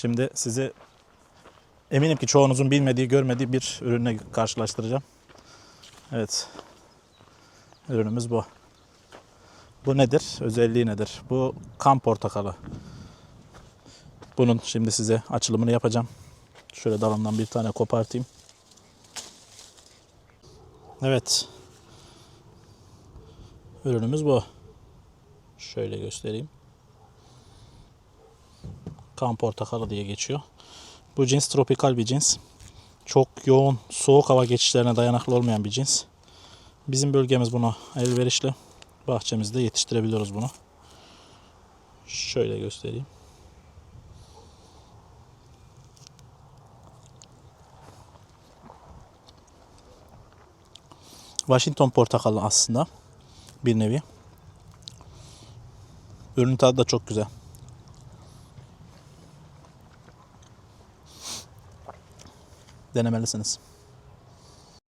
Şimdi sizi eminim ki çoğunuzun bilmediği, görmediği bir ürünle karşılaştıracağım. Evet. Ürünümüz bu. Bu nedir? Özelliği nedir? Bu kan portakalı. Bunun şimdi size açılımını yapacağım. Şöyle dalından bir tane kopartayım. Evet. Ürünümüz bu. Şöyle göstereyim. Kan portakalı diye geçiyor. Bu cins tropikal bir cins. Çok yoğun soğuk hava geçişlerine dayanıklı olmayan bir cins. Bizim bölgemiz buna elverişli. Bahçemizde yetiştirebiliyoruz bunu. Şöyle göstereyim. Washington portakalı aslında bir nevi. Ürün tadı da çok güzel. Denemelisiniz.